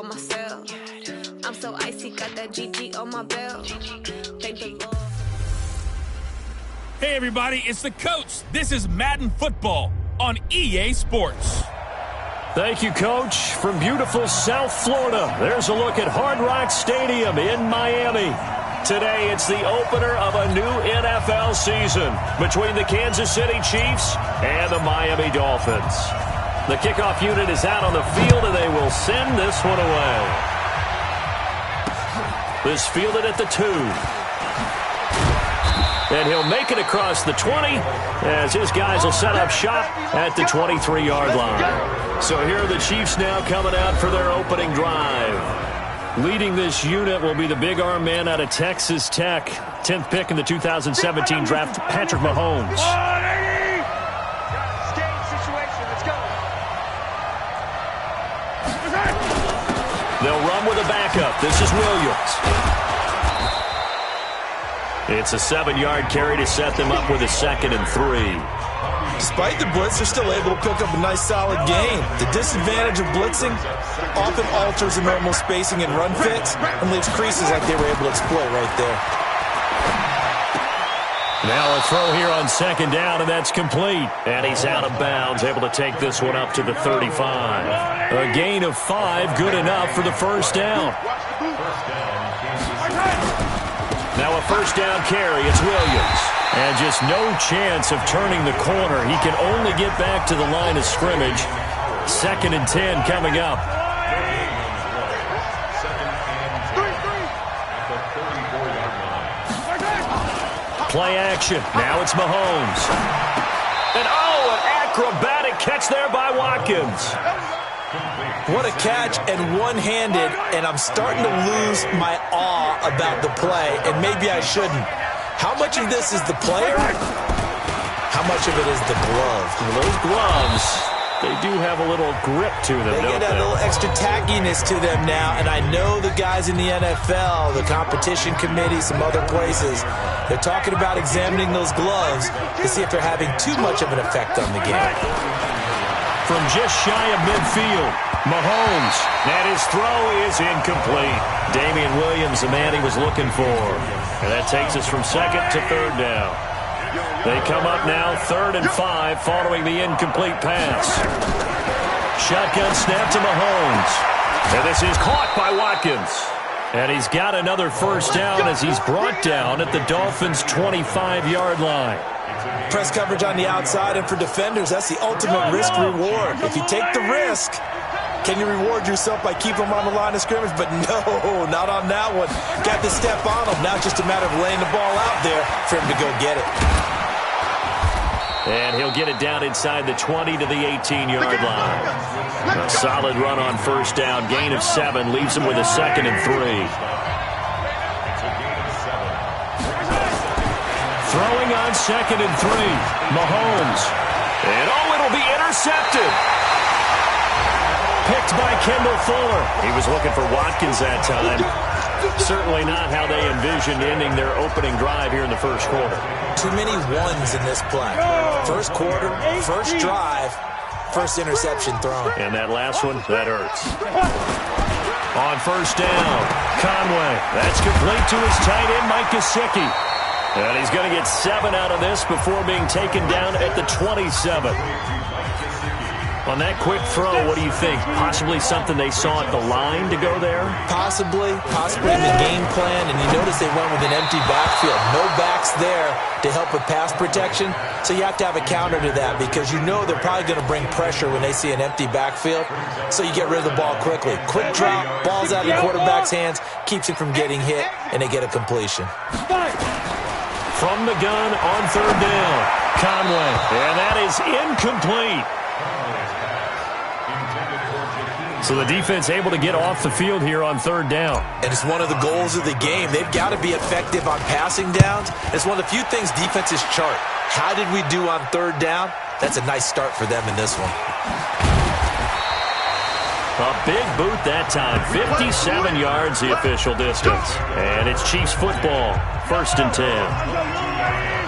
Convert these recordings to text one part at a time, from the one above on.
on myself. I'm so icy, got that GG on my belt. Thank the Lord. Hey everybody, it's the coach. This is Madden Football on EA Sports. Thank you, Coach. From beautiful South Florida, there's a look at Hard Rock Stadium in Miami. Today, it's the opener of a new NFL season between the Kansas City Chiefs and the Miami Dolphins. The kickoff unit is out on the field, and they will send this one away. This fielded at the 2. And he'll make it across the 20 as his guys will set up shop at the 23-yard line. So here are the Chiefs now coming out for their opening drive. Leading this unit will be the big arm man out of Texas Tech. 10th pick in the 2017 draft, Patrick Mahomes. They'll run with a backup. This is Williams. It's a 7-yard carry to set them up with a 2nd and 3. Despite the blitz, they're still able to pick up a nice, solid gain. The disadvantage of blitzing often alters the normal spacing and run fits and leaves creases like they were able to exploit right there. Now a throw here on 2nd down, and that's complete. And he's out of bounds, able to take this one up to the 35. A gain of 5, good enough for the first down. Now a first down carry, it's Williams. And just no chance of turning the corner. He can only get back to the line of scrimmage. 2nd and 10 coming up. Play action. Now it's Mahomes. And an acrobatic catch there by Watkins. What a catch, and one-handed, and I'm starting to lose my awe about the play, and maybe I shouldn't. How much of this is the player? How much of it is the glove? Those gloves, they do have a little grip to them, They get a little extra tackiness to them now, and I know the guys in the NFL, the competition committee, some other places, they're talking about examining those gloves to see if they're having too much of an effect on the game. From just shy of midfield, Mahomes, and his throw is incomplete. Damian Williams, the man he was looking for. And that takes us from 2nd to 3rd down. They come up now 3rd and 5 following the incomplete pass. Shotgun snap to Mahomes. And this is caught by Watkins. And he's got another first down as he's brought down at the Dolphins' 25-yard line. Press coverage on the outside, and for defenders, that's the ultimate risk-reward. If you take the risk, can you reward yourself by keeping them on the line of scrimmage? But no, not on that one. Got to step on them. Now it's just a matter of laying the ball out there for him to go get it. And he'll get it down inside the 20 to the 18-yard line. A solid run on first down. Gain of 7 leaves him with a 2nd and 3. Throwing on 2nd and 3. Mahomes. And it'll be intercepted. Picked by Kendall Fuller. He was looking for Watkins that time. Certainly not how they envisioned ending their opening drive here in the first quarter. Too many ones in this play. First quarter, first drive, first interception thrown. And that last one, that hurts. On first down, Conway. That's complete to his tight end, Mike Gesicki. And he's going to get 7 out of this before being taken down at the 27. On that quick throw, what do you think? Possibly something they saw at the line to go there? Possibly in the game plan. And you notice they went with an empty backfield. No backs there to help with pass protection. So you have to have a counter to that because you know they're probably going to bring pressure when they see an empty backfield. So you get rid of the ball quickly. Quick drop, ball's out of the quarterback's hands, keeps him from getting hit, and they get a completion. From the gun on 3rd down, Conway. And that is incomplete. So the defense able to get off the field here on 3rd down. And it's one of the goals of the game. They've got to be effective on passing downs. It's one of the few things defenses chart. How did we do on 3rd down? That's a nice start for them in this one. A big boot that time. 57 yards the official distance. And it's Chiefs football. 1st and 10.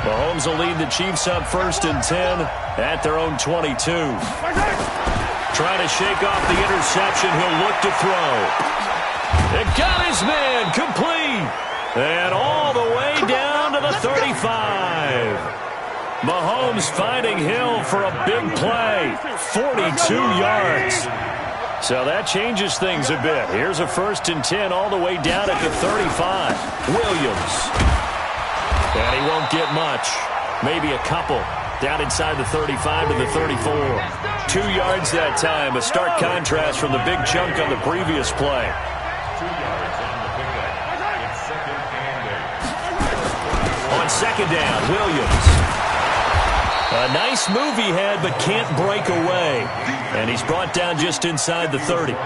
Mahomes will lead the Chiefs up 1st and 10 at their own 22. Trying to shake off the interception. He'll look to throw. It got his man complete. And all the way down to the 35. Mahomes finding Hill for a big play. 42 yards. So that changes things a bit. Here's a 1st and 10 all the way down at the 35. Williams. And he won't get much. Maybe a couple. Down inside the 35 to the 34. 2 yards that time. A stark contrast from the big chunk on the previous play. On 2nd down, Williams. A nice move he had, but can't break away. And he's brought down just inside the 30.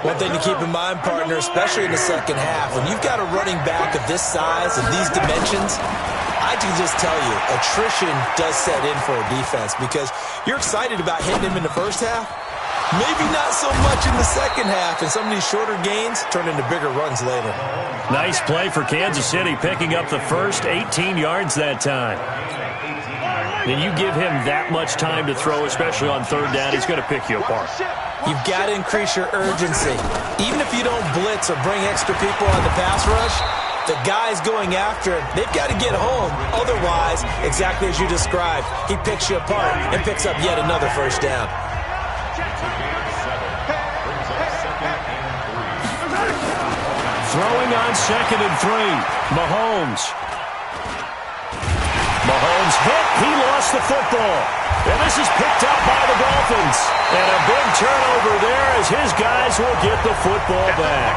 One thing to keep in mind, partner, especially in the second half, when you've got a running back of this size and these dimensions, I can just tell you, attrition does set in for a defense because you're excited about hitting him in the first half. Maybe not so much in the second half, and some of these shorter gains turn into bigger runs later. Nice play for Kansas City, picking up the first 18 yards that time. And you give him that much time to throw, especially on 3rd down, he's going to pick you apart. You've got to increase your urgency. Even if you don't blitz or bring extra people on the pass rush, the guys going after him, they've got to get home. Otherwise, exactly as you described, he picks you apart and picks up yet another 1st down. Throwing on 2nd and 3. Mahomes hit. He lost the football. And this is picked up by the Dolphins. And a big turnover there as his guys will get the football back.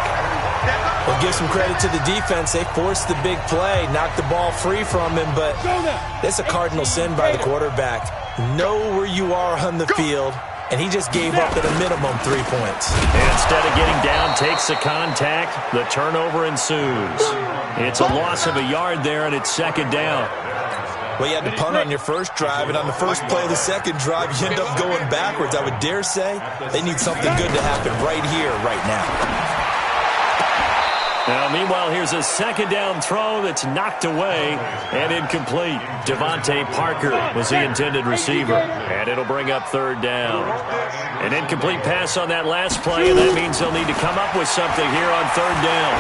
Well, give some credit to the defense. They forced the big play, knocked the ball free from him, but that's a cardinal sin by the quarterback. Know where you are on the field, and he just gave up at a minimum 3 points. And instead of getting down, takes the contact. The turnover ensues. It's a loss of a yard there, and it's 2nd down. Well, you had to punt on your first drive, and on the first play of the second drive, you end up going backwards. I would dare say they need something good to happen right here, right now. Now, meanwhile, here's a 2nd down throw that's knocked away and incomplete. Devontae Parker was the intended receiver, and it'll bring up 3rd down. An incomplete pass on that last play, and that means they'll need to come up with something here on 3rd down.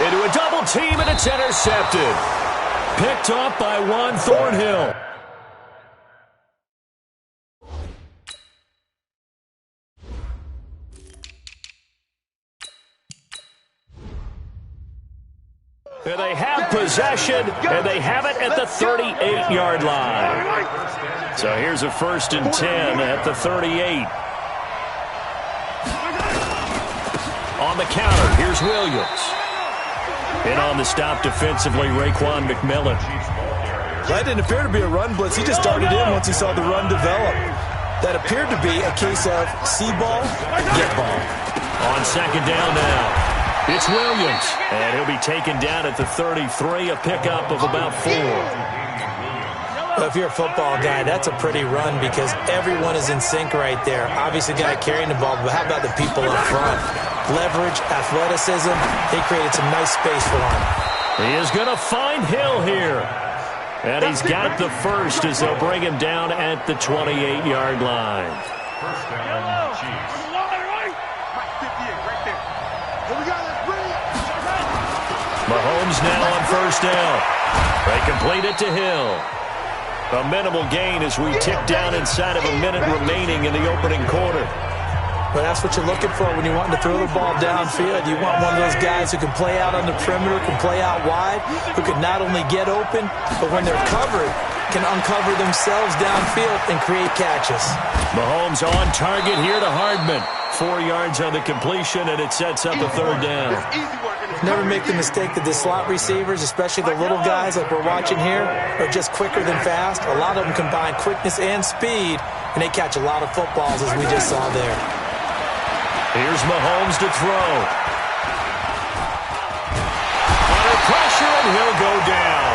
Into a double team, and it's intercepted. Picked off by Juan Thornhill. And they have possession, and they have it at the 38-yard line. So here's a 1st and 10 at the 38. On the counter, here's Williams. And on the stop defensively, Raekwon McMillan. That didn't appear to be a run blitz. He just darted in once he saw the run develop. That appeared to be a case of see ball, get ball. On 2nd down now. It's Williams, and he'll be taken down at the 33, a pickup of about 4. Well, if you're a football guy, that's a pretty run because everyone is in sync right there. Obviously, the guy carrying the ball, but how about the people up front? Leverage, athleticism, they created some nice space for him. He is going to find Hill here. And he's got the first as they'll bring him down at the 28-yard line. First down, Chiefs. Mahomes now on 1st down. They complete it to Hill. A minimal gain as we tick down inside of a minute remaining in the opening quarter. But that's what you're looking for when you want to throw the ball downfield. You want one of those guys who can play out on the perimeter, can play out wide, who can not only get open, but when they're covered, can uncover themselves downfield and create catches. Mahomes on target here to Hardman. 4 yards on the completion, and it sets up a 3rd down. Never make the mistake that the slot receivers, especially the little guys like we're watching here, are just quicker than fast. A lot of them combine quickness and speed, and they catch a lot of footballs, as we just saw there. Here's Mahomes to throw. Under pressure, and he'll go down.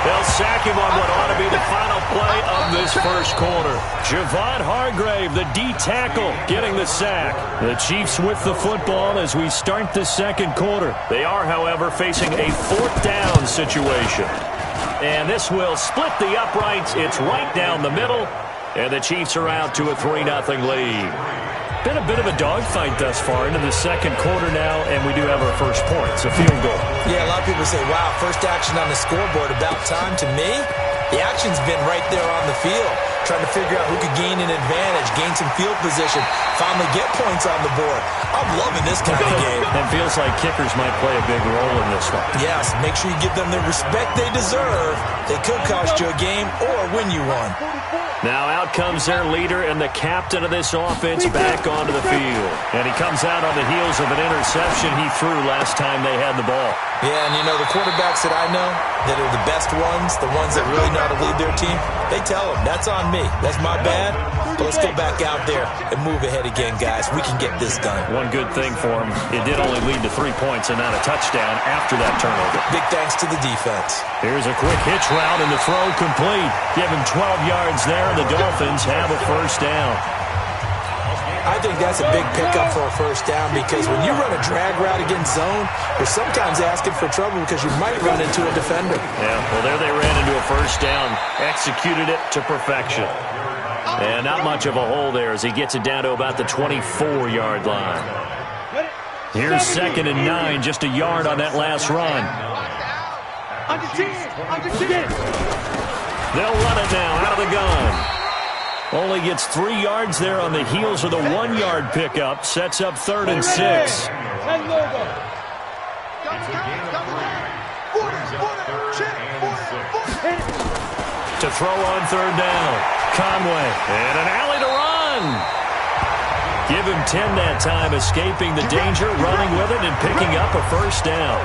They'll sack him on what ought to be the final play of this first quarter. Javon Hargrave, the D tackle, getting the sack. The Chiefs with the football as we start the second quarter. They are, however, facing a 4th down situation. And this will split the uprights. It's right down the middle. And the Chiefs are out to a 3-0 lead. Been a bit of a dogfight thus far into the second quarter now, and we do have our first point. It's a field goal. Yeah, a lot of people say, wow, first action on the scoreboard, about time. To me, the action's been right there on the field, trying to figure out who could gain an advantage, gain some field position, finally get points on the board. I'm loving this kind of game. And feels like kickers might play a big role in this one. Yes, make sure you give them the respect they deserve. They could cost you a game or win you one. Now out comes their leader and the captain of this offense back onto the field. And he comes out on the heels of an interception he threw last time they had the ball. Yeah, and you know, the quarterbacks that I know that are the best ones, the ones that really know how to lead their team, they tell them, that's on me. That's my bad. But let's go back out there and move ahead again, guys. We can get this done. One good thing for him, it did only lead to 3 points and not a touchdown after that turnover. Big thanks to the defense. Here's a quick hitch route and the throw complete. Give him 12 yards there, and the Dolphins have a first down. I think that's a big pickup for a first down because when you run a drag route against zone, you're sometimes asking for trouble because you might run into a defender. Yeah, well, there they ran into a first down, executed it to perfection. And not much of a hole there as he gets it down to about the 24-yard line. Here's 2nd and 9, just a yard on that last run. They'll run it now out of the gun. Only gets 3 yards there on the heels of the 1-yard pickup. Sets up 3rd and 6. To throw on 3rd down. Conway. And an alley to run. Give him 10 that time, escaping the danger, running with it, and picking up a first down.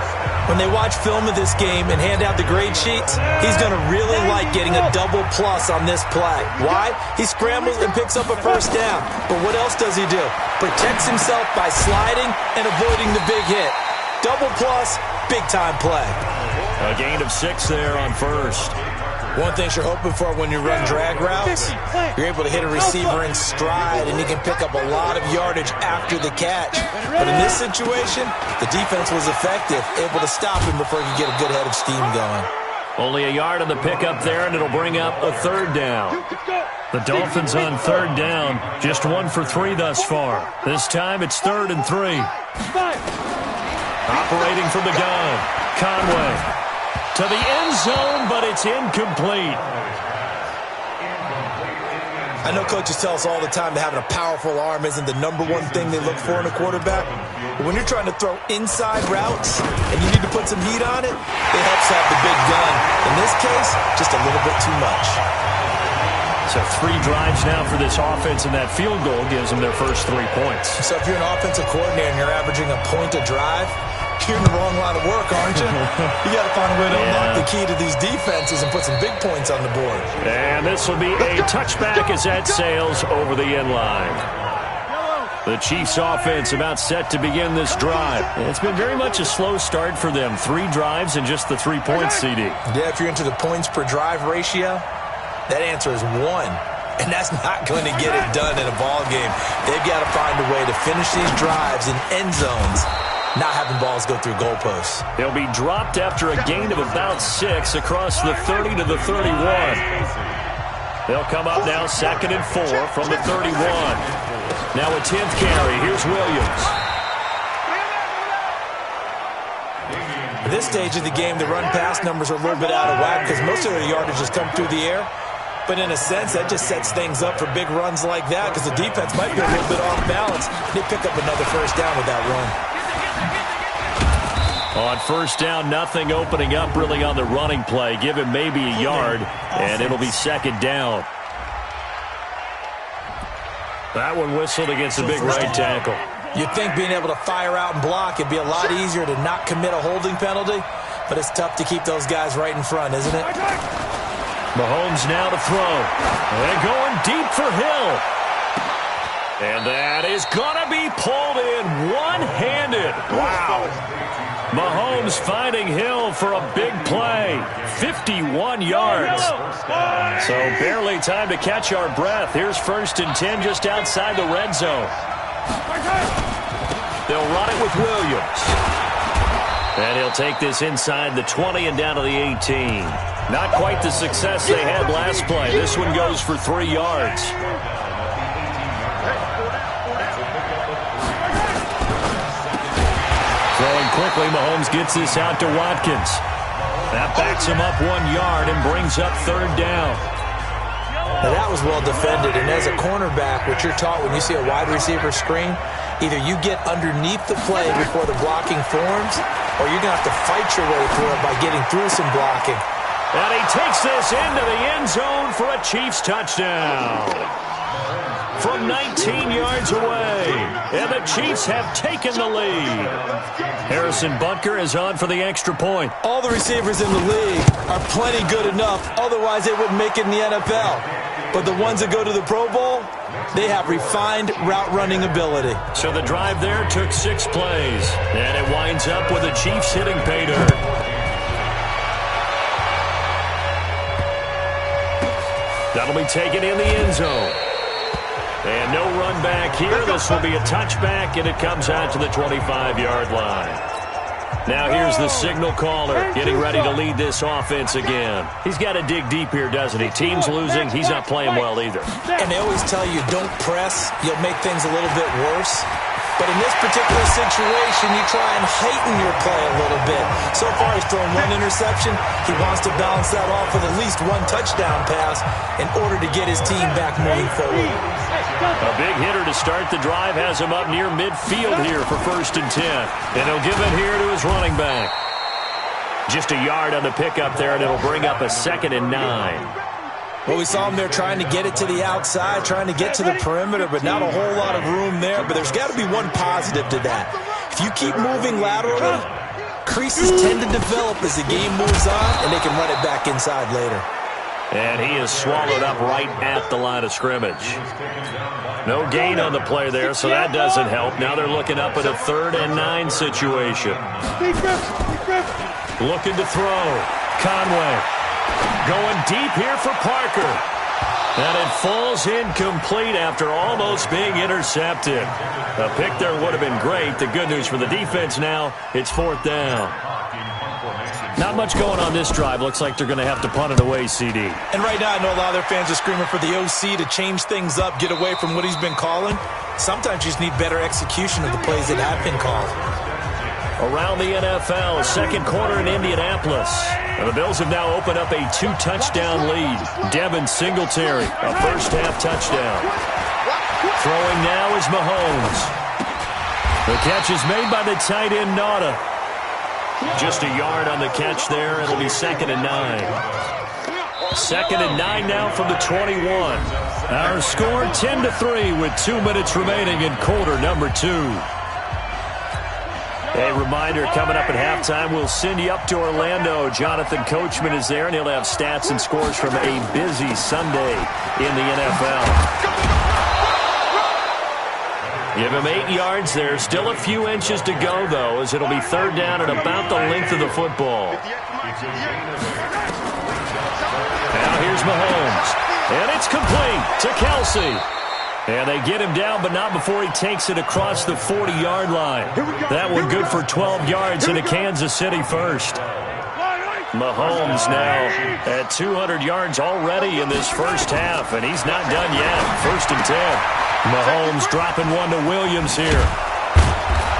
When they watch film of this game and hand out the grade sheets, he's going to really like getting a double plus on this play. Why? He scrambles and picks up a first down. But what else does he do? Protects himself by sliding and avoiding the big hit. Double plus, big-time play. A gain of 6 there on first. One thing you're hoping for when you run drag routes, you're able to hit a receiver in stride, and he can pick up a lot of yardage after the catch. But in this situation, the defense was effective, able to stop him before he could get a good head of steam going. Only a yard on the pickup there, and it'll bring up a 3rd down. The Dolphins on 3rd down, just 1 for 3 thus far. This time it's 3rd and 3. Operating from the gun, Conway. To the end zone, but it's incomplete. I know coaches tell us all the time that having a powerful arm isn't the #1 thing they look for in a quarterback. But when you're trying to throw inside routes and you need to put some heat on it, it helps have the big gun. In this case, just a little bit too much. So 3 drives now for this offense, and that field goal gives them their first 3 points. So if you're an offensive coordinator and you're averaging a point a drive, you're in the wrong line of work, aren't you? You got to find a way to unlock the key to these defenses and put some big points on the board. And this will be a touchback as that sails over the end line. The Chiefs offense about set to begin this drive. It's been very much a slow start for them. 3 drives and just the 3 points, CD. Yeah, if you're into the points per drive ratio, that answer is 1. And that's not going to get it done in a ball game. They've got to find a way to finish these drives in end zones, not having balls go through goalposts. They'll be dropped after a gain of about 6 across the 30 to the 31. They'll come up now 2nd and 4 from the 31. Now a 10th carry. Here's Williams. At this stage of the game, the run-pass numbers are a little bit out of whack because most of their yardage has come through the air. But in a sense, that just sets things up for big runs like that because the defense might be a little bit off balance. They pick up another first down with that run. On first down, nothing opening up really on the running play. Give him maybe a yard, and it'll be 2nd down. That one whistled against a big right tackle. You'd think being able to fire out and block, it'd be a lot easier to not commit a holding penalty, but it's tough to keep those guys right in front, isn't it? Mahomes now to throw. They're going deep for Hill. And that is going to be pulled in one-handed. Wow. Mahomes finding Hill for a big play. 51 yards. So barely time to catch our breath. Here's 1st and 10 just outside the red zone. They'll run it with Williams. And he'll take this inside the 20 and down to the 18. Not quite the success they had last play. This one goes for 3 yards. Throwing quickly, Mahomes gets this out to Watkins. That backs him up 1 yard and brings up 3rd down. Now that was well defended, and as a cornerback, what you're taught when you see a wide receiver screen, either you get underneath the play before the blocking forms, or you're going to have to fight your way through it by getting through some blocking. And he takes this into the end zone for a Chiefs touchdown. From 19 yards away, and the Chiefs have taken the lead. Harrison Butker is on for the extra point. All the receivers in the league are plenty good enough, otherwise they wouldn't make it in the NFL. But the ones that go to the Pro Bowl, they have refined route running ability. So the drive there took 6 plays, and it winds up with the Chiefs hitting pay dirt. That'll be taken in the end zone. And no run back here. This will be a touchback, and it comes out to the 25-yard line. Now here's the signal caller getting ready to lead this offense again. He's got to dig deep here, doesn't he? Team's losing. He's not playing well either. And they always tell you, don't press. You'll make things a little bit worse. But in this particular situation, you try and heighten your play a little bit. So far, he's thrown 1 interception. He wants to balance that off with at least 1 touchdown pass in order to get his team back moving forward. A big hitter to start the drive has him up near midfield here for 1st and 10. And he'll give it here to his running back. Just a yard on the pickup there, and it'll bring up a 2nd and 9. Well, we saw him there trying to get it to the outside, trying to get to the perimeter, but not a whole lot of room there. But there's got to be one positive to that. If you keep moving laterally, creases tend to develop as the game moves on, and they can run it back inside later. And he is swallowed up right at the line of scrimmage. No gain on the play there, so that doesn't help. Now they're looking up at a 3rd and 9 situation. Looking to throw. Conway. Going deep here for Parker. And it falls incomplete after almost being intercepted. A pick there would have been great. The good news for the defense now, it's 4th down. Not much going on this drive. Looks like they're going to have to punt it away, CD. And right now, I know a lot of their fans are screaming for the OC to change things up, get away from what he's been calling. Sometimes you just need better execution of the plays that have been called. Around the NFL, 2nd quarter in Indianapolis. And the Bills have now opened up a 2-touchdown lead. Devin Singletary, a first-half touchdown. Throwing now is Mahomes. The catch is made by the tight end, Nauta. Just a yard on the catch there. It'll be 2nd and 9. 2nd and 9 now from the 21. Our score 10-3 with 2 minutes remaining in quarter number 2. A reminder, coming up at halftime, we'll send you up to Orlando. Jonathan Coachman is there, and he'll have stats and scores from a busy Sunday in the NFL. Give him 8 yards there. Still a few inches to go, though, as it'll be 3rd down at about the length of the football. Now here's Mahomes. And it's complete to Kelsey. And they get him down, but not before he takes it across the 40-yard line. That one good for 12 yards into Kansas City first. Mahomes now at 200 yards already in this first half, and he's not done yet. 1st and 10. Mahomes dropping one to Williams here.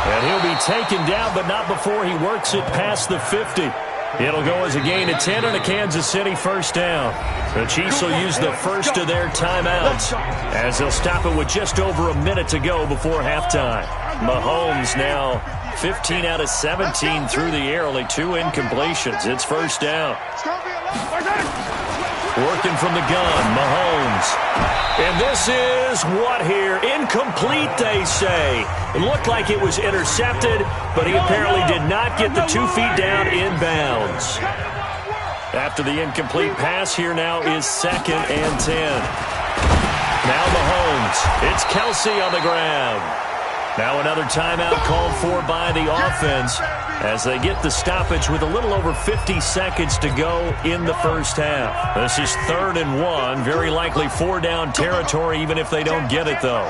And he'll be taken down, but not before he works it past the 50. It'll go as a gain of 10 and a Kansas City 1st down. The Chiefs will use the first of their timeouts as they'll stop it with just over a minute to go before halftime. Mahomes now 15 out of 17 through the air, only 2 incompletions. It's 1st down. Working from the gun, Mahomes. And this is what here? Incomplete, they say. It looked like it was intercepted, but he apparently did not get the 2 feet down inbounds. After the incomplete pass, here now is 2nd and 10. Now Mahomes. It's Kelsey on the ground. Now another timeout called for by the offense as they get the stoppage with a little over 50 seconds to go in the first half. This is 3rd and 1. Very likely 4-down territory even if they don't get it, though.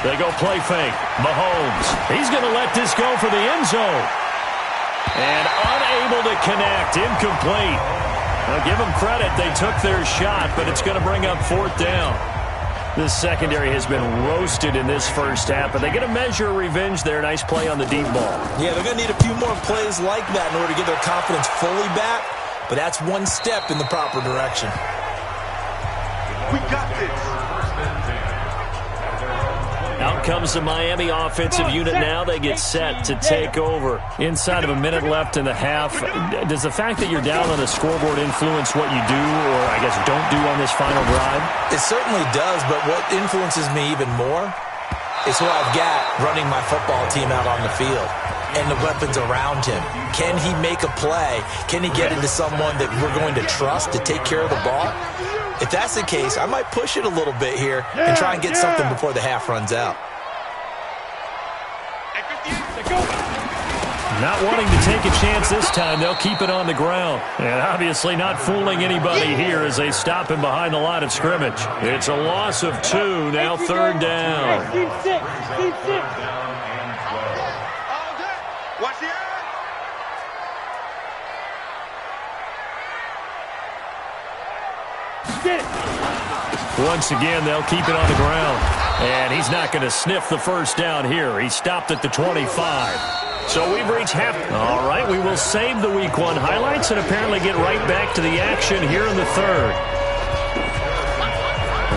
They go play fake. Mahomes. He's going to let this go for the end zone. And unable to connect. Incomplete. Now give them credit. They took their shot, but it's going to bring up fourth down. This secondary has been roasted in this first half, but they get a measure of revenge there. Nice play on the deep ball. Yeah, they're going to need a few more plays like that in order to get their confidence fully back, but that's one step in the proper direction. We got this. Out comes the Miami offensive unit now. They get set to take over. Inside of a minute left in the half. Does the fact that you're down on the scoreboard influence what you do, or I guess don't do on this final drive? It certainly does, but what influences me even more is who I've got running my football team out on the field and the weapons around him. Can he make a play? Can he get into someone that we're going to trust to take care of the ball? If that's the case, I might push it a little bit here and try and get something before the half runs out. Not wanting to take a chance this time, they'll keep it on the ground. And obviously not fooling anybody here as they stop him behind the line of scrimmage. It's a loss of 2, now third down. Team 6. Watch the eye. Once again, they'll keep it on the ground. And he's not going to sniff the first down here. He stopped at the 25. So we've reached half. All right, we will save the Week 1 highlights and apparently get right back to the action here in the third.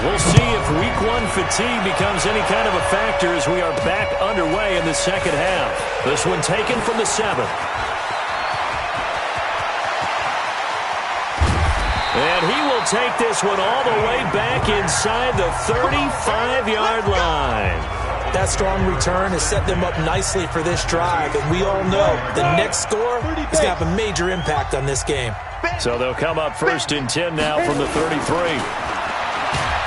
We'll see if Week 1 fatigue becomes any kind of a factor as we are back underway in the second half. This one taken from the 7. And he will take this one all the way back inside the 35-yard line. That strong return has set them up nicely for this drive, and we all know the next score is going to have a major impact on this game. So they'll come up 1st and 10 now from the 33.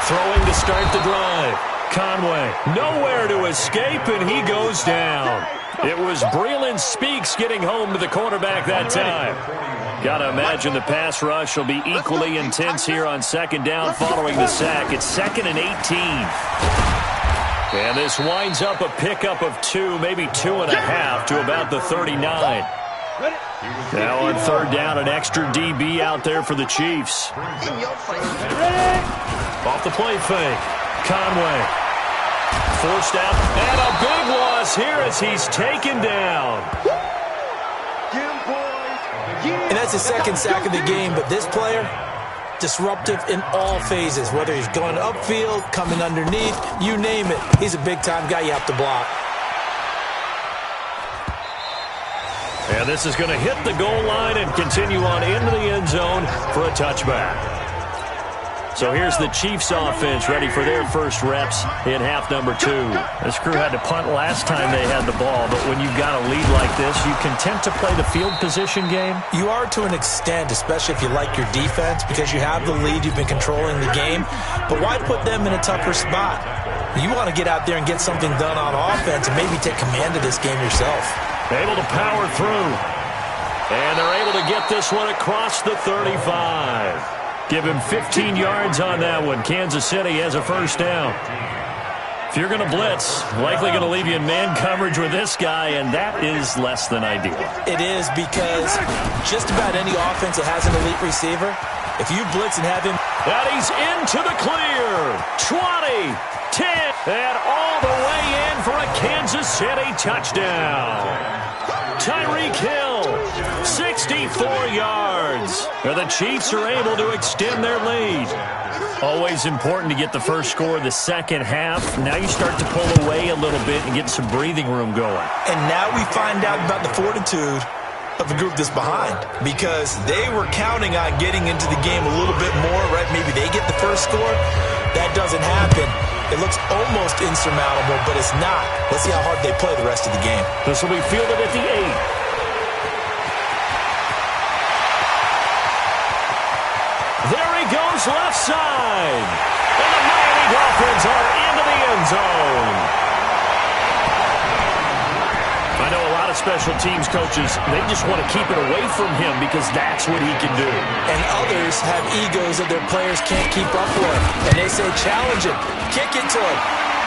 Throwing to start the drive. Conway, nowhere to escape, and he goes down. It was Breeland Speaks getting home to the quarterback that time. Got to imagine the pass rush will be equally intense here on second down following the sack. It's 2nd and 18. And this winds up a pickup of 2, maybe 2.5 to about the 39. Now on third down, an extra DB out there for the Chiefs. Off the play fake. Conway. Forced out. And a big loss here as he's taken down. And that's the second sack of the game, but this player, disruptive in all phases, whether he's going upfield, coming underneath, you name it. He's a big-time guy you have to block. And this is going to hit the goal line and continue on into the end zone for a touchback. So here's the Chiefs offense ready for their first reps in half number 2. This crew had to punt last time they had the ball, but when you've got a lead like this, you content to play the field position game? You are to an extent, especially if you like your defense, because you have the lead, you've been controlling the game. But why put them in a tougher spot? You want to get out there and get something done on offense and maybe take command of this game yourself. Able to power through. And they're able to get this one across the 35. Give him 15 yards on that one. Kansas City has a first down. If you're going to blitz, likely going to leave you in man coverage with this guy, and that is less than ideal. It is, because just about any offense that has an elite receiver, if you blitz and have him... And he's into the clear. 20, 10, and all the way in for a Kansas City touchdown. Tyreek Hill, 64 yards. And the Chiefs are able to extend their lead. Always important to get the first score of the second half. Now you start to pull away a little bit and get some breathing room going. And now we find out about the fortitude of the group that's behind, because they were counting on getting into the game a little bit more, right? Maybe they get the first score. That doesn't happen. It looks almost insurmountable, but it's not. Let's see how hard they play the rest of the game. This will be fielded at the 8. There he goes left side. And the Miami Dolphins are into the end zone. I know a lot of special teams coaches, they just want to keep it away from him because that's what he can do. And others have egos that their players can't keep up with. And they say, challenge him, kick it to him.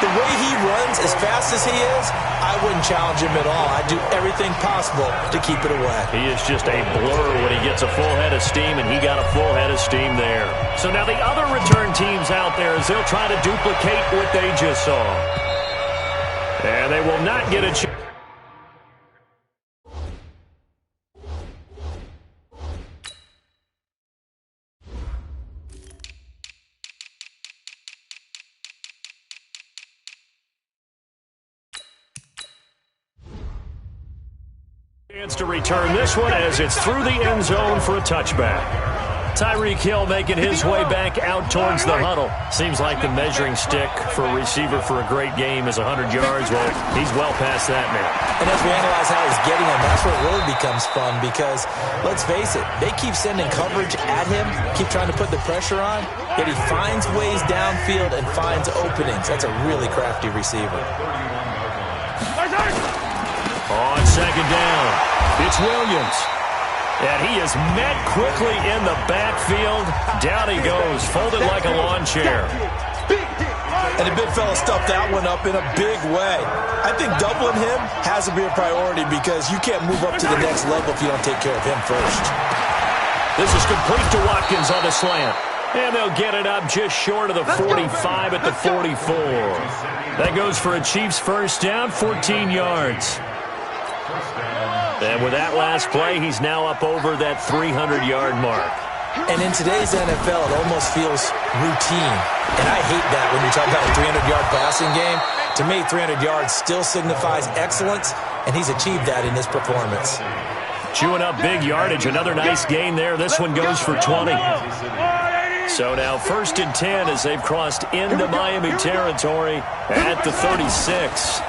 The way he runs as fast as he is, I wouldn't challenge him at all. I'd do everything possible to keep it away. He is just a blur when he gets a full head of steam, and he got a full head of steam there. So now the other return teams out there, as they'll try to duplicate what they just saw. And they will not get a chance. Chance to return this one as it's through the end zone for a touchback. Tyreek Hill making his way back out towards the huddle. Seems like the measuring stick for a receiver for a great game is 100 yards. Well, he's well past that now. And as we analyze how he's getting them, that's where it really becomes fun because, let's face it, they keep sending coverage at him, keep trying to put the pressure on, yet he finds ways downfield and finds openings. That's a really crafty receiver. On second down, it's Williams. And he is met quickly in the backfield. Down he goes, folded like a lawn chair. And the big fella stuffed that one up in a big way. I think doubling him has to be a priority because you can't move up to the next level if you don't take care of him first. This is complete to Watkins on the slant. And they'll get it up just short of the 45 at the 44. That goes for a Chiefs first down, 14 yards. And with that last play, he's now up over that 300-yard mark. And in today's NFL, it almost feels routine. And I hate that when you talk about a 300-yard passing game. To me, 300 yards still signifies excellence, and he's achieved that in this performance. Chewing up big yardage. Another nice gain there. This one goes for 20. So now 1st and 10 as they've crossed into Miami territory at the 36.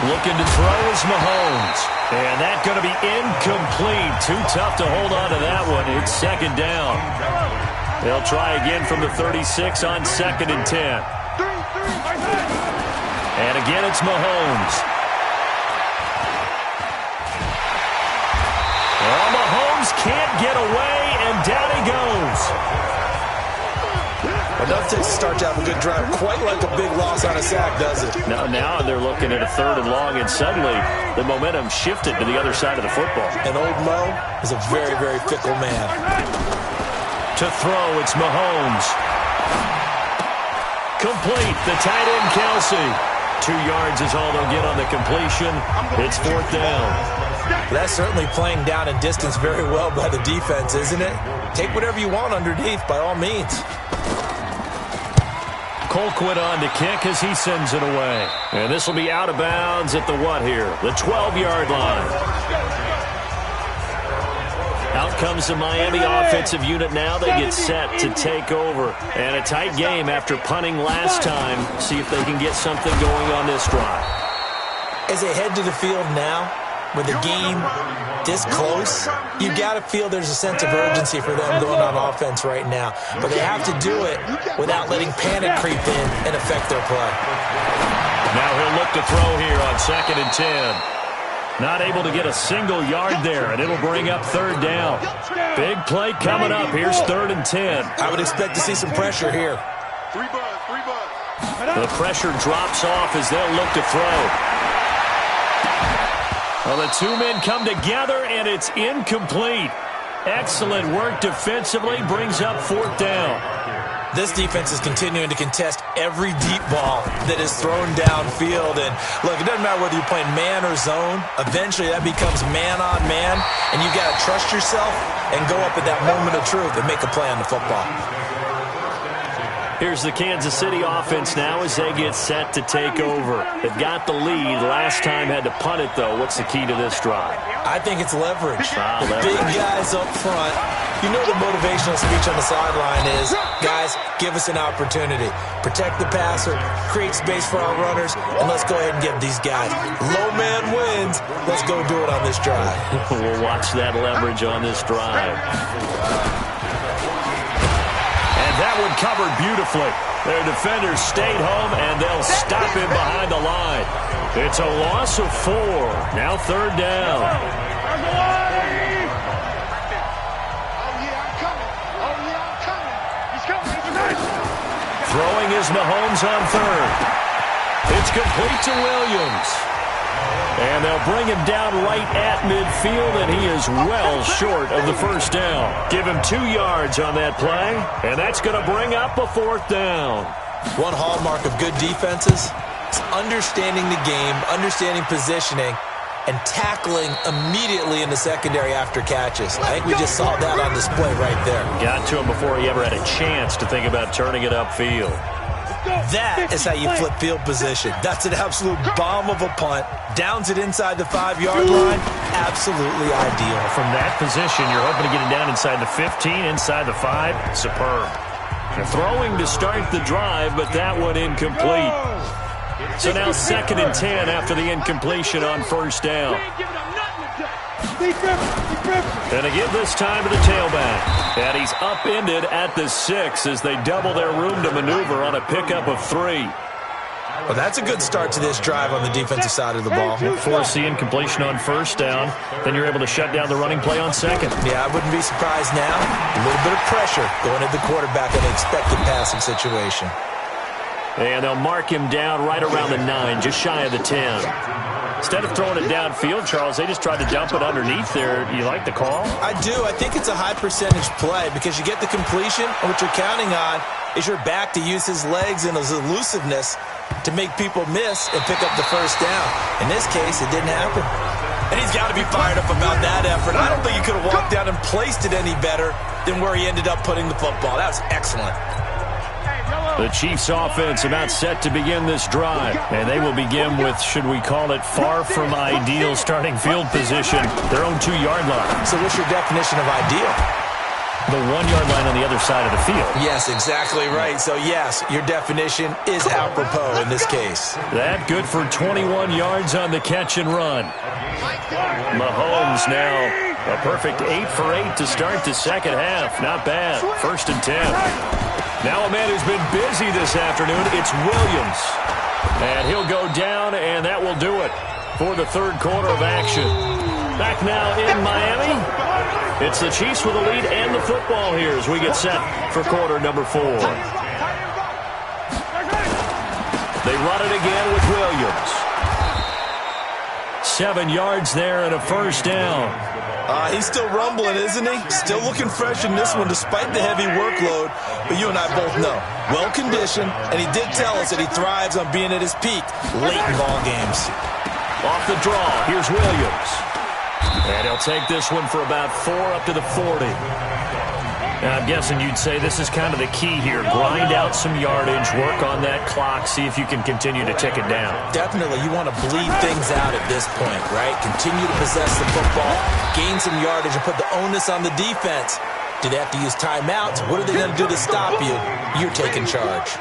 Looking to throw is Mahomes. And that's going to be incomplete. Too tough to hold on to that one. It's second down. They'll try again from the 36 on 2nd and 10. And again, it's Mahomes. Well, Mahomes can't get away, and down he goes. Enough to start to have a good drive. Quite like a big loss on a sack, does it? Now they're looking at a 3rd and long, and suddenly the momentum shifted to the other side of the football. And old Mo is a very, very fickle man. To throw, it's Mahomes. Complete, the tight end, Kelsey. 2 yards is all they'll get on the completion. It's 4th down. That's certainly playing down in distance very well by the defense, isn't it? Take whatever you want underneath, by all means. Colquitt on to kick as he sends it away. And this will be out of bounds at the what here? The 12-yard line. Out comes the Miami offensive unit now. They get set to take over. And a tight game after punting last time. See if they can get something going on this drive. As they head to the field now, with the game this close, you got to feel there's a sense of urgency for them going on offense right now. But they have to do it without letting panic creep in and affect their play. Now he'll look to throw here on 2nd and 10. Not able to get a single yard there, and it'll bring up 3rd down. Big play coming up. Here's 3rd and 10. I would expect to see some pressure here. The pressure drops off as they'll look to throw. Well, the 2 men come together, and it's incomplete. Excellent work defensively, brings up 4th down. This defense is continuing to contest every deep ball that is thrown downfield. And, look, it doesn't matter whether you're playing man or zone. Eventually, that becomes man-on-man, and you got to trust yourself and go up at that moment of truth and make a play on the football. Here's the Kansas City offense now as they get set to take over. They've got the lead. Last time had to punt it, though. What's the key to this drive? I think it's leverage. Leverage. Big guys up front. You know the motivational speech on the sideline is, guys, give us an opportunity. Protect the passer, create space for our runners, and let's go ahead and give these guys. Low man wins. Let's go do it on this drive. We'll watch that leverage on this drive. That one covered beautifully. Their defenders stayed home, and they'll stop him behind the line. It's a loss of 4. Now 3rd down. Throwing is Mahomes on 3rd. It's complete to Williams. And they'll bring him down right at midfield, and he is well short of the first down. Give him 2 yards on that play, and that's going to bring up a 4th down. One hallmark of good defenses is understanding the game, understanding positioning, and tackling immediately in the secondary after catches. I think we just saw that on display right there. Got to him before he ever had a chance to think about turning it upfield. That is how you flip field position. That's an absolute bomb of a punt. Downs it inside the 5-yard line. Absolutely ideal. From that position, you're hoping to get it down inside the 15, inside the 5. Superb. Throwing to start the drive, but that one incomplete. So now 2nd and 10 after the incompletion on 1st down. And they give this time to the tailback. And he's upended at the 6 as they double their room to maneuver on a pickup of 3. Well, that's a good start to this drive on the defensive side of the ball. Force the incompletion on 1st down. Then you're able to shut down the running play on 2nd. Yeah, I wouldn't be surprised now. A little bit of pressure going at the quarterback in an expected passing situation. And they'll mark him down right around the 9, just shy of the 10. Instead of throwing it downfield, Charles, they just tried to dump it underneath there. You like the call? I do. I think it's a high percentage play because you get the completion, and what you're counting on is your back to use his legs and his elusiveness to make people miss and pick up the 1st down. In this case, it didn't happen. And he's got to be fired up about that effort. I don't think he could have walked down and placed it any better than where he ended up putting the football. That was excellent. The Chiefs offense about set to begin this drive. And they will begin with, should we call it, far from ideal starting field position, their own 2-yard line. So what's your definition of ideal? The 1-yard line on the other side of the field. Yes, exactly right. So yes, your definition is apropos in this case. That good for 21 yards on the catch and run. Mahomes now a perfect 8 for 8 to start the 2nd half. Not bad. 1st and 10. Now a man who's been busy this afternoon, it's Williams. And he'll go down, and that will do it for the 3rd quarter of action. Back now in Miami, it's the Chiefs with the lead and the football here as we get set for quarter number 4. They run it again with Williams. 7 yards there and a 1st down. He's still rumbling, isn't he? Still looking fresh in this one despite the heavy workload. But you and I both know, well-conditioned, and he did tell us that he thrives on being at his peak late in ball games. Off the draw, here's Williams. And he'll take this one for about 4 up to the 40. Now, I'm guessing you'd say this is kind of the key here. Grind out some yardage, work on that clock, see if you can continue to tick it down. Definitely. You want to bleed things out at this point, right? Continue to possess the football, gain some yardage, and put the onus on the defense. Do they have to use timeouts? What are they going to do to stop you? You're taking charge.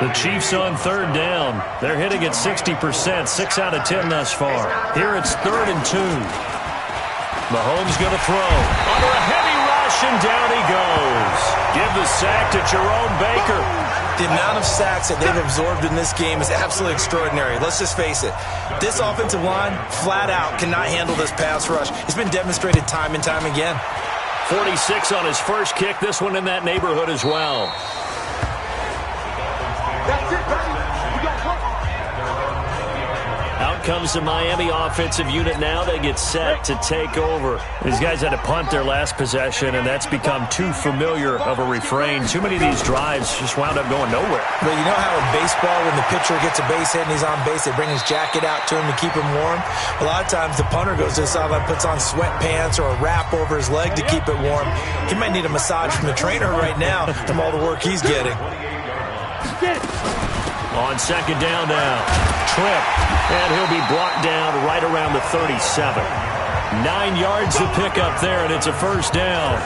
The Chiefs on 3rd down. They're hitting at 60%, 6 out of 10 thus far. Here it's 3rd and 2. Mahomes going to throw. Under a heavy rush, and down he goes. Give the sack to Jerome Baker. The amount of sacks that they've absorbed in this game is absolutely extraordinary. Let's just face it. This offensive line, flat out, cannot handle this pass rush. It's been demonstrated time and time again. 46 on his first kick. This one in that neighborhood as well. That's it, baby. We got work. Out comes the Miami offensive unit now. They get set to take over. These guys had to punt their last possession, and that's become too familiar of a refrain. Too many of these drives just wound up going nowhere. Well, you know how in baseball, when the pitcher gets a base hit and he's on base, they bring his jacket out to him to keep him warm? A lot of times the punter goes to the sideline, puts on sweatpants or a wrap over his leg to keep it warm. He might need a massage from the trainer right now from all the work he's getting. On 2nd down now. Trip. And he'll be brought down right around the 37. 9 yards to pick up there, and it's a 1st down.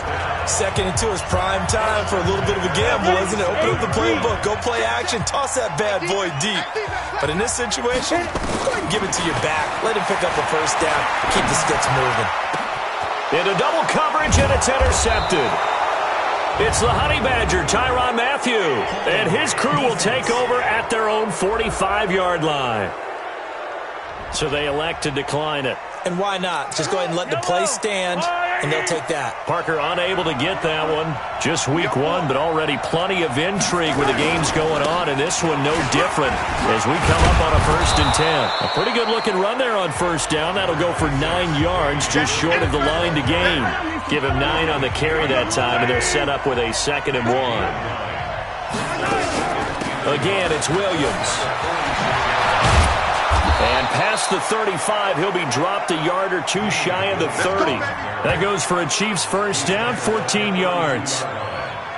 2nd and 2 is prime time for a little bit of a gamble, isn't it? Open up the playbook, go play action, toss that bad boy deep. But in this situation, go ahead and give it to your back. Let him pick up the 1st down. Keep the sticks moving. Into double coverage, and it's intercepted. It's the Honey Badger, Tyrann Mathieu, and his crew will take over at their own 45-yard line. So they elect to decline it. And why not? Just go ahead and let the play stand. and they'll take that. Parker unable to get that one. Just week one, but already plenty of intrigue with the games going on, and this one no different as we come up on a 1st and 10. A pretty good-looking run there on 1st down. That'll go for 9 yards, just short of the line to gain. Give him 9 on the carry that time, and they're set up with a 2nd and 1. Again, it's Williams. And past the 35, he'll be dropped a yard or two shy of the 30. That goes for a Chiefs 1st down, 14 yards.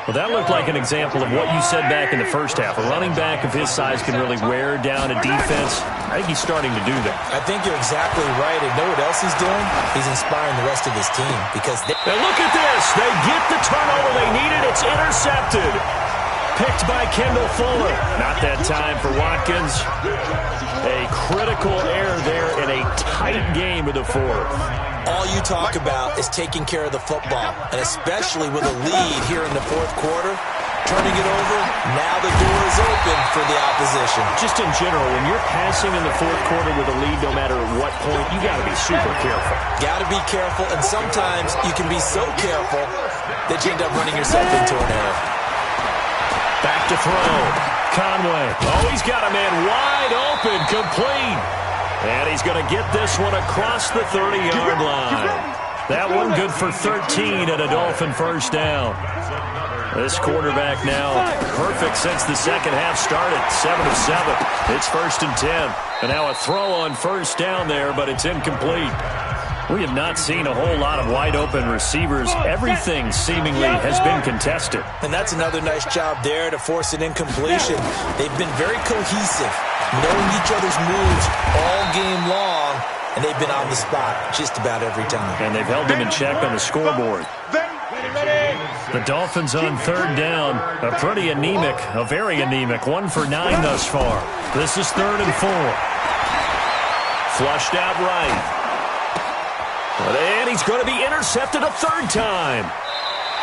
Well, that looked like an example of what you said back in the first half. A running back of his size can really wear down a defense. I think he's starting to do that. I think you're exactly right. And know what else he's doing? He's inspiring the rest of his team. Because now look at this. They get the turnover they needed. It's intercepted. Picked by Kendall Fuller. Not that time for Watkins. A critical error there in a tight game of the 4th. All you talk about is taking care of the football, and especially with a lead here in the 4th quarter, turning it over, now the door is open for the opposition. Just in general, when you're passing in the 4th quarter with a lead, no matter what point, you got to be super careful. Got to be careful, and sometimes you can be so careful that you end up running yourself into an error. Back to throw. Conway. Oh, he's got a man wide open, complete. And he's going to get this one across the 30-yard line. That one good for 13 and a Dolphin 1st down. This quarterback now perfect since the second half started. 7 of 7. It's 1st and 10. And now a throw on 1st down there, but it's incomplete. We have not seen a whole lot of wide-open receivers. Everything seemingly has been contested. And that's another nice job there to force an incompletion. They've been very cohesive, knowing each other's moves all game long, and they've been on the spot just about every time. And they've held them in check on the scoreboard. The Dolphins on 3rd down. A pretty anemic, a very anemic 1 for 9 thus far. This is 3rd and 4. Flushed out right. And he's going to be intercepted a 3rd time.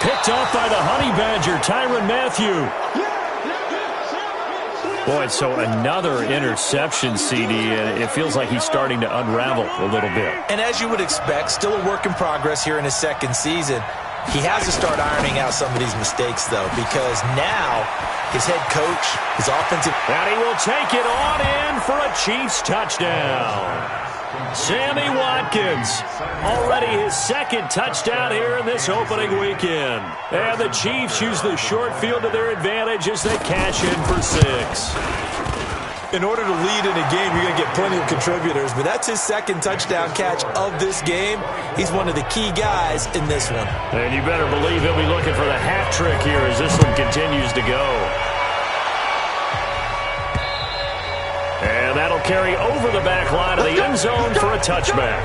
Picked off by the Honey Badger, Tyrann Mathieu. Boy, so another interception, CD, and it feels like he's starting to unravel a little bit. And as you would expect, still a work in progress here in his 2nd season. He has to start ironing out some of these mistakes, though, because now his head coach, his offensive... And he will take it on in for a Chiefs touchdown. Sammy Watkins, already his 2nd touchdown here in this opening weekend. And the Chiefs use the short field to their advantage as they cash in for 6. In order to lead in a game, you're going to get plenty of contributors, but that's his 2nd touchdown catch of this game. He's one of the key guys in this one. And you better believe he'll be looking for the hat trick here as this one continues to go. And that'll carry over the back line of the end zone for a touchback.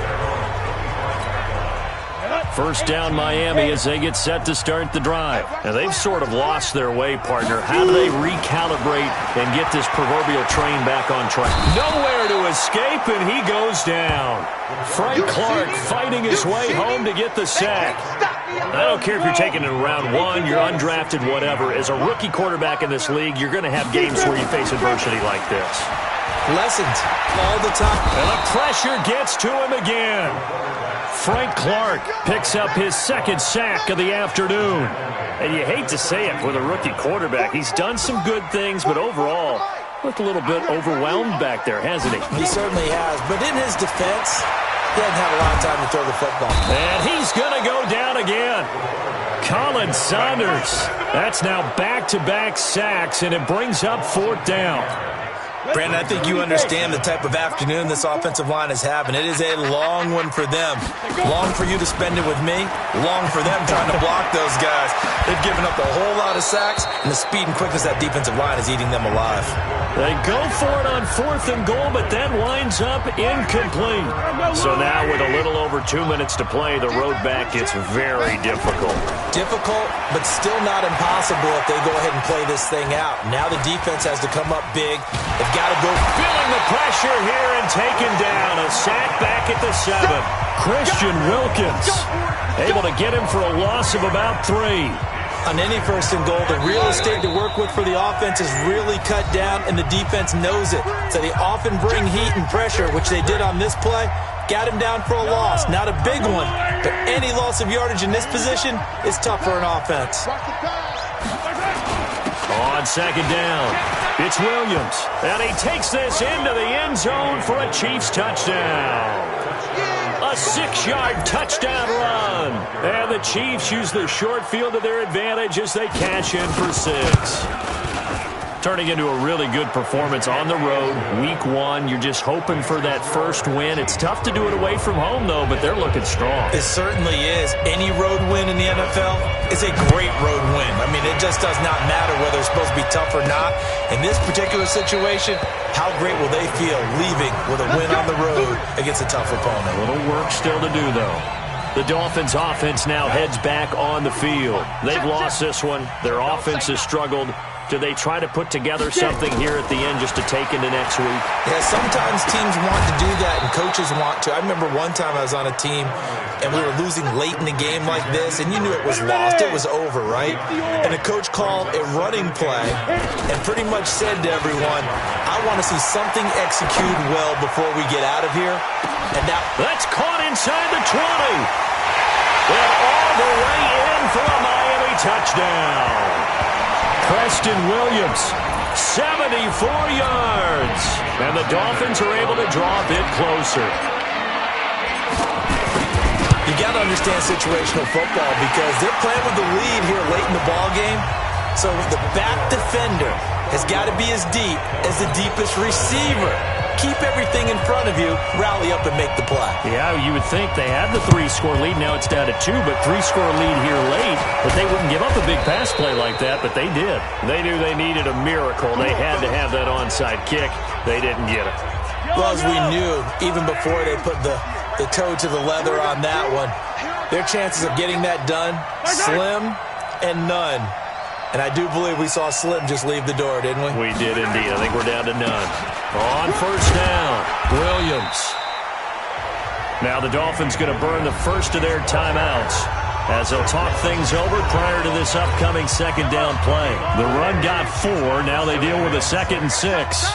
1st down Miami as they get set to start the drive. Now they've sort of lost their way, partner. How do they recalibrate and get this proverbial train back on track? Nowhere to escape, and he goes down. Frank Clark fighting his way home to get the sack. I don't care if you're taking it in round 1, you're undrafted, whatever. As a rookie quarterback in this league, you're going to have games where you face adversity like this. Lessons all the time. And the pressure gets to him again. Frank Clark picks up his 2nd sack of the afternoon. And you hate to say it with a rookie quarterback. He's done some good things, but overall, looked a little bit overwhelmed back there, hasn't he? He certainly has. But in his defense, he hasn't had a lot of time to throw the football. And he's going to go down again. Colin Saunders. That's now back-to-back sacks, and it brings up 4th down. Brandon, I think you understand the type of afternoon this offensive line is having. It is a long one for them. Long for you to spend it with me. Long for them trying to block those guys. They've given up a whole lot of sacks, and the speed and quickness of that defensive line is eating them alive. They go for it on 4th and goal, but that winds up incomplete. So now with a little over 2 minutes to play, the road back gets very difficult. Difficult, but still not impossible if they go ahead and play this thing out. Now the defense has to come up big. They've got to go. Feeling the pressure here and taken down. A sack back at the 7. Christian Wilkins able to get him for a loss of about 3. On any first and goal, the real estate to work with for the offense is really cut down, and the defense knows it. So they often bring heat and pressure, which they did on this play. Got him down for a loss. Not a big one, but any loss of yardage in this position is tough for an offense. On second down, it's Williams. And he takes this into the end zone for a Chiefs touchdown. A 6-yard touchdown run. And the Chiefs use the short field to their advantage as they cash in for 6. Turning into a really good performance on the road. Week 1, you're just hoping for that first win. It's tough to do it away from home, though, but they're looking strong. It certainly is. Any road win in the NFL is a great road win. I mean, it just does not matter whether it's supposed to be tough or not. In this particular situation, how great will they feel leaving with a win on the road against a tough opponent? A little work still to do, though. The Dolphins' offense now heads back on the field. They've lost this one. Their offense has struggled. Do they try to put together something here at the end just to take into next week? Yeah, sometimes teams want to do that and coaches want to. I remember one time I was on a team and we were losing late in the game like this, and you knew it was lost. It was over, right? And the coach called a running play and pretty much said to everyone, I want to see something executed well before we get out of here. And that's caught inside the 20. And all the way in for a Miami touchdown. Preston Williams, 74 yards. And the Dolphins are able to draw a bit closer. You got to understand situational football because they're playing with the lead here late in the ball game. So the back defender has got to be as deep as the deepest receiver. Keep everything in front of you, rally up and make the play. Yeah, you would think they had the 3-score lead. Now it's down to 2, but 3-score lead here late. But they wouldn't give up a big pass play like that, but they did. They knew they needed a miracle. They had to have that onside kick. They didn't get it. Well, as we knew, even before they put the toe to the leather on that one, their chances of getting that done, slim and none. And I do believe we saw Slim just leave the door, didn't we? We did indeed. I think we're down to none. On first down, Williams. Now the Dolphins going to burn the first of their timeouts as they'll talk things over prior to this upcoming second down play. The run got 4. Now they deal with a 2nd and 6.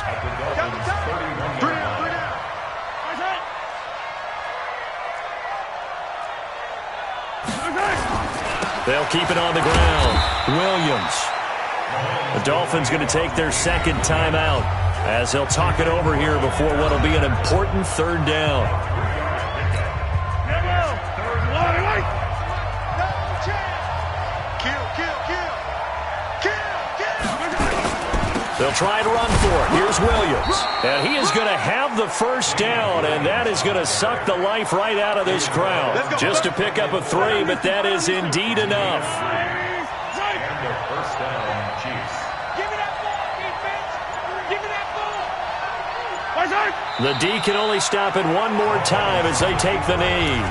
They'll keep it on the ground. Williams. The Dolphins going to take their second timeout as they'll talk it over here before what will be an important third down. They'll try to run for it. Here's Williams. And he is going to have the first down, and that is going to suck the life right out of this crowd. Just to pick up a 3, but that is indeed enough. The D can only stop it one more time as they take the knee.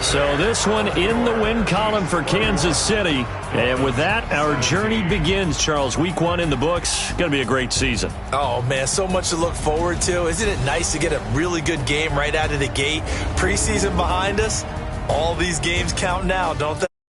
So this one in the win column for Kansas City. And with that, our journey begins, Charles. Week 1 in the books. Going to be a great season. Oh, man, so much to look forward to. Isn't it nice to get a really good game right out of the gate? Preseason behind us. All these games count now, don't they?